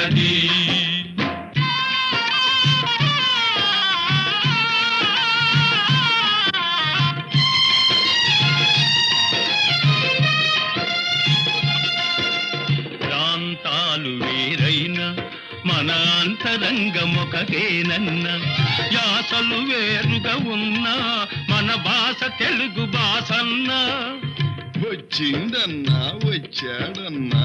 ఉన్నది. ప్రాంతాలు వేరైన మన అంతరంగమొకటేనన్న, యాసలు వేరుగా ఉన్నా మన భాష తెలుగు భాషన్నా. వచ్చిందన్నా వచ్చాడన్నా